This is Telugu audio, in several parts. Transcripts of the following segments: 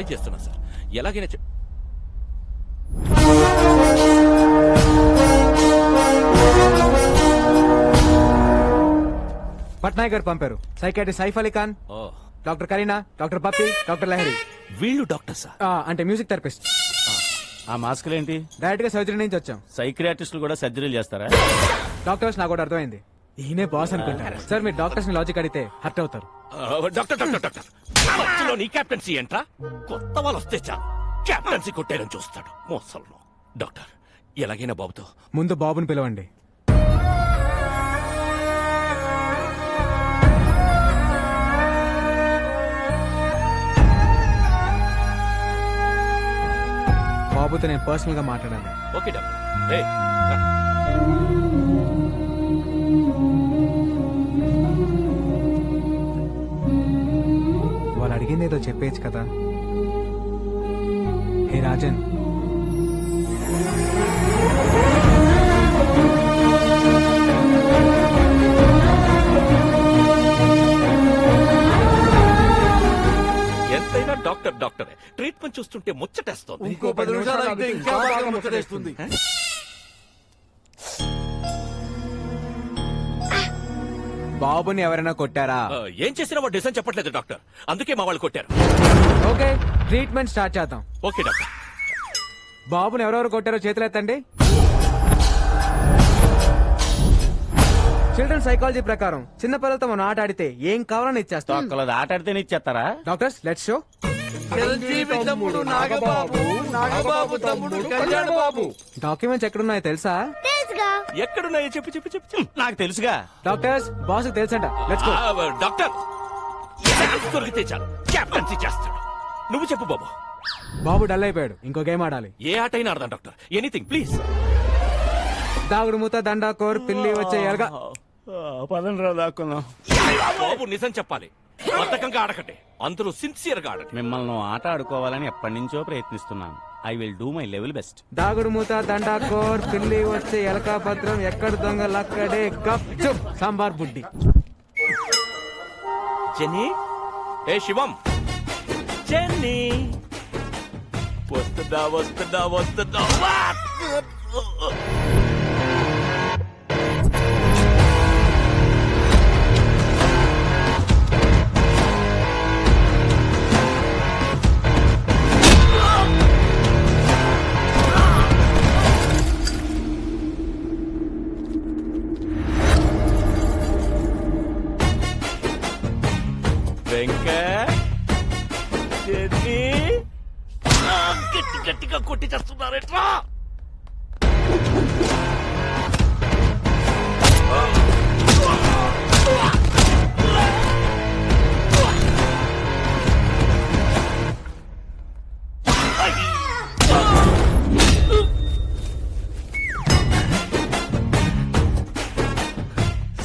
ట్రై చేస్తున్నా సార్. ఎలాగైనా పట్నాయక్ గారు పంపారు. Psychiatrist Saif Ali Khan, doctor Kareena, doctor Pappi, doctor Lahari. వీళ్ళు డాక్టర్ సార్? అంటే మ్యూజిక్ థెరపిస్ట్. ఆ మాస్కులు ఏంటి? డైరెక్ట్ గా సర్జరీ నుంచి వచ్చాం. సైక్రియాటిస్టులు కూడా సర్జరీలు చేస్తారా? డాక్టర్స్ నాకు కూడా అర్థమైంది. ఈయనే బాస్ అనుకుంటారు సార్. మీరు డాక్టర్స్ ని లాజిక్ అడిగితే హర్ట్ అవుతారు. డాక్టర్ డాక్టర్ డాక్టర్ మధ్యలో నీ కెప్టెన్సీ ఏంట్రా? కొత్త వాళ్ళు వస్తే చాలు కెప్టెన్సీ కొట్టేయడం చూస్తాడు మోసల్లో. డాక్టర్ ఎలాగైనా బాబుతో ముందు బాబుని పిలవండి. బాబుతో నేను పర్సనల్ గా మాట్లాడాలి. Okay doctor. ఏయ్, రా. వాళ్ళు అడిగింది ఏదో చెప్పేయచ్చు కదా. హే రాజన్, ఎంతైనా డాక్టర్ డాక్టరే. ట్రీట్మెంట్ చూస్తుంటే ముచ్చటేస్తోంది. ఇంకో 10 నిమిషాలు అయితే ఇంకా బాగా ముచ్చటేస్తుంది. బాబుని ఎవరైనా కొట్టారా? ఏం చేసినా వాడు డిజైన్ చెప్పట్లేదు డాక్టర్. అందుకే మా వాళ్ళు కొట్టారు. ఓకే, ట్రీట్మెంట్ స్టార్ట్ చేద్దాం. Okay doctor. బాబుని ఎవరెవరు కొట్టారో చేతులు ఎత్తండి. చిల్డ్రన్ సైకాలజీ ప్రకారం చిన్న పిల్లలతో మనం ఆట ఆడితే ఏం కావాలని ఇచ్చేస్తాం. ఒక్కళ్ళది ఆట ఆడితేనే ఇచ్చేస్తారా? Doctors let's show. చిరంజీవి తమ్ముడు నాగబాబు, నాగబాబు తమ్ముడు కళ్యాణ బాబు. డాక్యుమెంట్స్ ఎక్కడున్నాయో తెలుసా? ఎక్కడున్నాయో చెప్పు చెప్పు చెప్పు చెప్పు. నాకు తెలుసుగా. డాక్టర్స్ బాస్ తెలుసంట. Let's go. డాక్టర్ దొరికితే చాలు కెప్టెన్సీ చేస్తాడు. నువ్వు చెప్పు బాబు. బాబు డల్ అయిపోయాడు. ఇంకో గేమ్ ఆడాలి. ఏ ఆట అయినా ఆడదాం డాక్టర్. Anything please. దాగుడు మూత, దండా కోర్, పిల్లి వచ్చే ఎలగా. పదండ్రా దాక్కున్నాం. బాబు నిజం చెప్పాలి. బద్ధకంగా ఆడకండి, అందులో సిన్సియర్ గా ఆడండి. మిమ్మల్ని ఆట ఆడుకోవాలని ఎప్పటి నుంచో ప్రయత్నిస్తున్నాను. I will do my level best. దాగుడు మూత, దండా కోర్, పిల్లి వచ్చే ఎలకా భద్రం, ఎక్కడ దొంగలక్కడే గప్ చుప్ సాంబార్ బుడ్డి. జెన్నీ, ఏ శివం, జెన్నీ వస్తుందా వస్తుందా వస్తుందా? గట్టి గట్టిగా కొట్టి చేస్తున్నారేట్రా?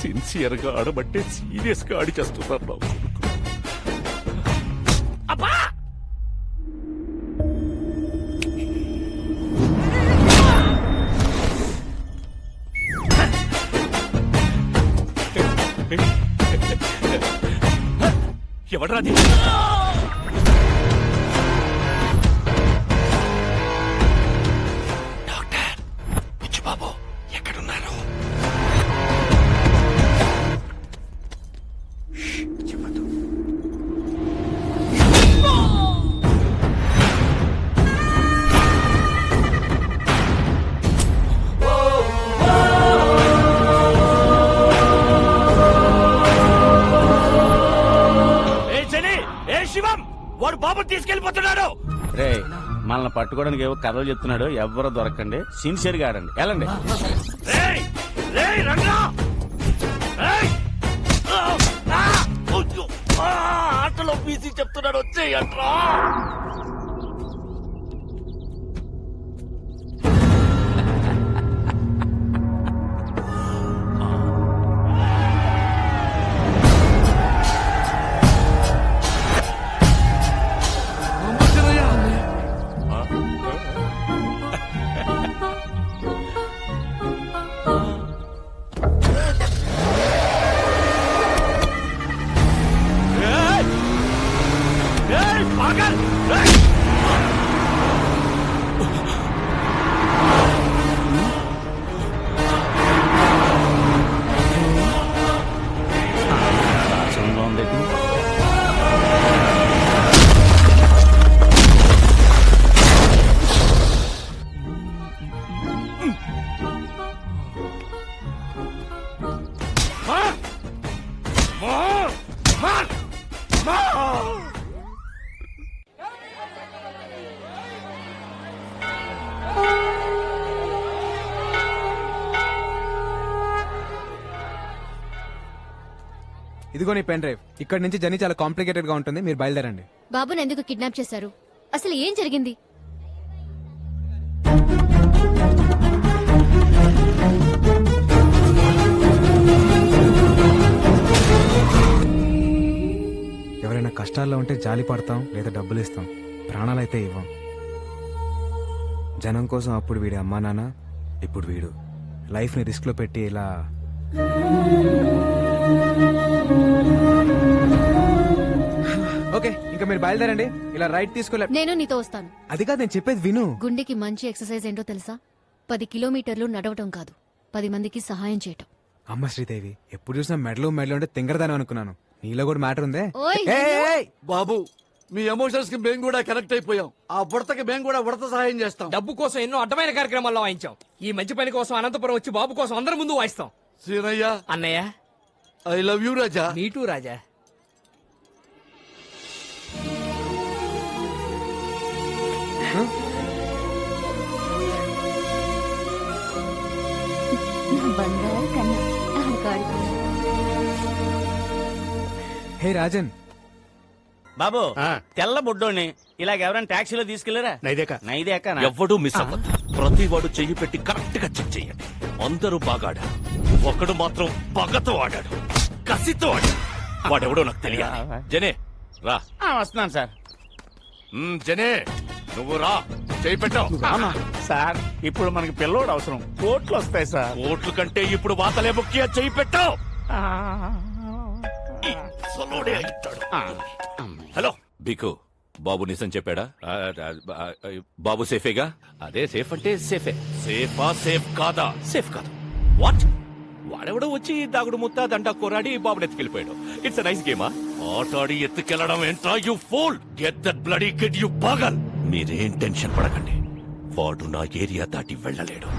సిన్సియర్ గా ఆడబట్టే సీరియస్ గా ఆడి చేస్తున్నారు నా కొడుకు. అబ్బా! ఎవడ్రాది? డాక్టర్ బుచ్చిబాబు ఎక్కడున్నారు? చెప్పదు. శివం, వాడు బాబు తీసుకెళ్లిపోతున్నాడు. రే, మనల్ని పట్టుకోవడానికి ఏవో కథలు చెప్తున్నాడు. ఎవ్వరూ దొరకండి, సిన్సియర్ గా ఆడండి. వెళ్ళండి. ఆటలో బీసీ చెప్తున్నాడు, వచ్చేయంట్రా. పాగల్! మార్ మార్ ఇదిగో నీ పెన్ డ్రైవ్. ఇక్కడ నుంచి జర్నీ చాలా కాంప్లికేటెడ్ గా ఉంటుంది, మీరు బయలుదేరండి. బాబుని ఎందుకు కిడ్నాప్ చేశారు? అసలు ఏం జరిగింది? ఎవరైనా కష్టాల్లో ఉంటే జాలి పడతాం, లేదా డబ్బులు ఇస్తాం, ప్రాణాలైతే ఇవ్వం. జనం కోసం అప్పుడు వీడి అమ్మా నాన్న, ఇప్పుడు వీడు లైఫ్ ని రిస్క్ లో పెట్టి ఇలా. ఓకే, ఇంకా మీరు బయలుదేరండి. ఇలా రైట్ తీసుకోలే. నేను నీతో వస్తాను. అది కాదు, నేను చెప్పేది విను. గుండెకి మంచి ఎక్సర్సైజ్ ఏంటో తెలుసా? 10 కిలోమీటర్లు నడవటం కాదు, 10 మందికి సహాయం చేయటం. అమ్మ శ్రీదేవి, ఎప్పుడు చూసినా మెడలు ఉంటే తింగరదాని అనుకున్నాను. నీలో కూడా మ్యాటర్ ఉందే. ఓయ్, ఏయ్, ఏయ్, ఏయ్. బాబు మీ ఎమోషన్స్ కి మేము కూడా కనెక్ట్ అయిపోయాం. ఆ బుడతకి మేము కూడా ఉడత సహాయం చేస్తాం. డబ్బు కోసం ఎన్నో అడ్డమైన కార్యక్రమాల్లో వాయించాం. ఈ మంచి పని కోసం అనంతపురం వచ్చి బాబు కోసం అందరి ముందు వాయిస్తాం. సీనయ్య అన్నయ్య, ఐ లవ్ యూ రాజా. నీటూ రాజా. హే రాజన్, బాబు తెల్ల బుడ్డోని ఇలాగ ఎవరైనా టాక్సీలో తీసుకెళ్లారా? నైదేక ఎవ్వడూ మిస్ అవ్వద్దు. ప్రతి వాడు చెయ్యి పెట్టి కరెక్ట్ గా చెక్ చేయండి. అందరూ బాగా ఆడారు, ఒకడు మాత్రం పగతో ఆడాడు, కసితో ఆడాడు. వాడెవడో నాకు తెలియాలి. జనే రా. వస్తున్నాను సార్. జనే నువ్వు రా, చెయ్యి పెట్టావు. సార్ ఇప్పుడు మనకి పిల్లోడు అవసరం, కోట్లు వస్తాయి సార్. ఓట్ల కంటే ఇప్పుడు వాతలే ముఖ్య. చెయ్యి పెట్టావు. సలోడే అయితాడు. హలో బికు, బాబు నిజం చెప్పాడా? బాబు సేఫేగా? అదే సేఫ్ అంటే సేఫే. సేఫా సేఫ్ కాదా? సేఫ్ కాదు. వాట్? వాడెవడో వచ్చి దాగుడు ముత్త దండా కోరాడి బాబుని ఎత్తుకెళ్ళిపోయాడు. It's nice గేమా? ఆటాడి ఎత్తుకెళ్లడం ఏంట్రా? You fool! Get that bloody kid, you పాగల్! మీరేం టెన్షన్ పడకండి, వాడు నా ఏరియా దాటి వెళ్ళలేడు.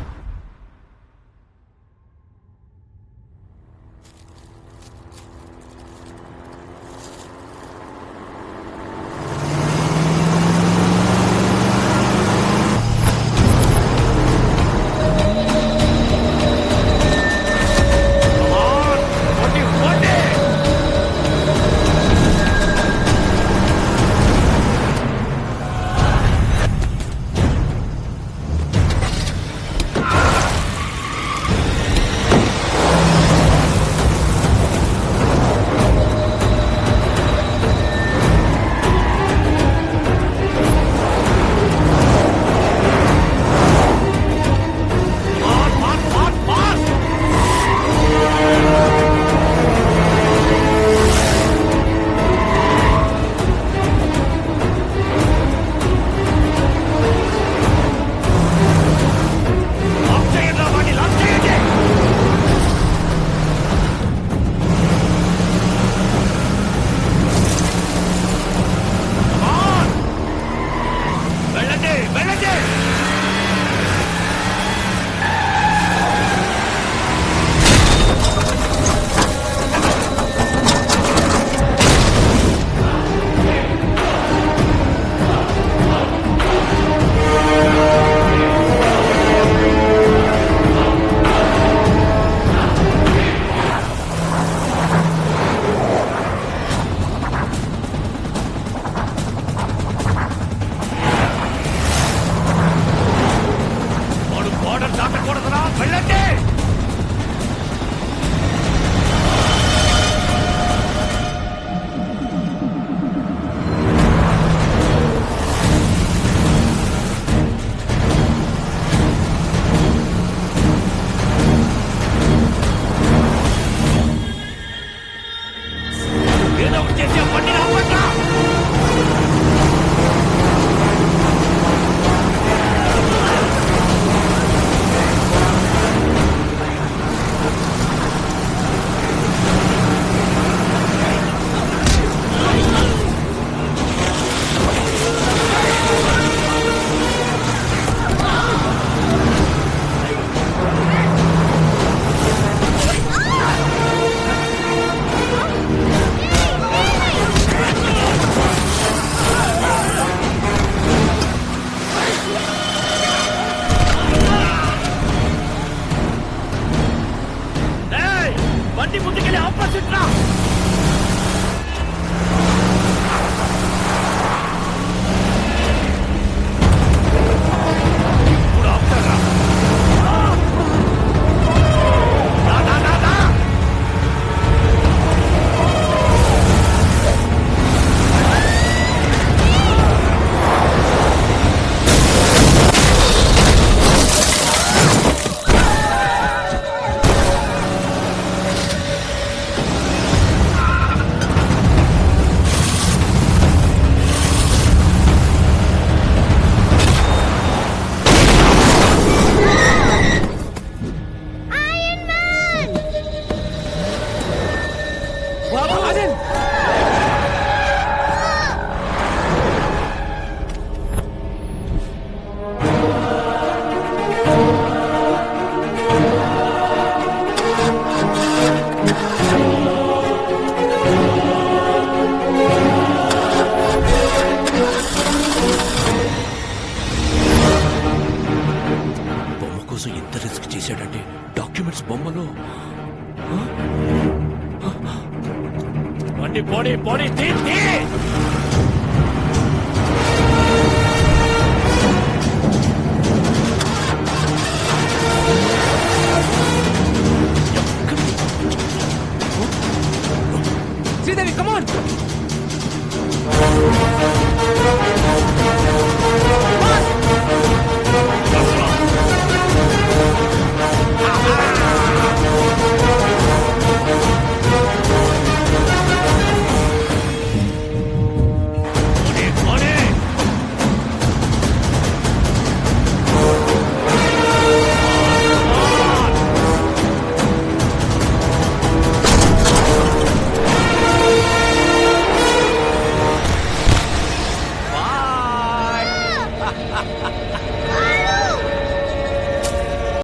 బాడీ బాడీ బాడీ తీ తీ.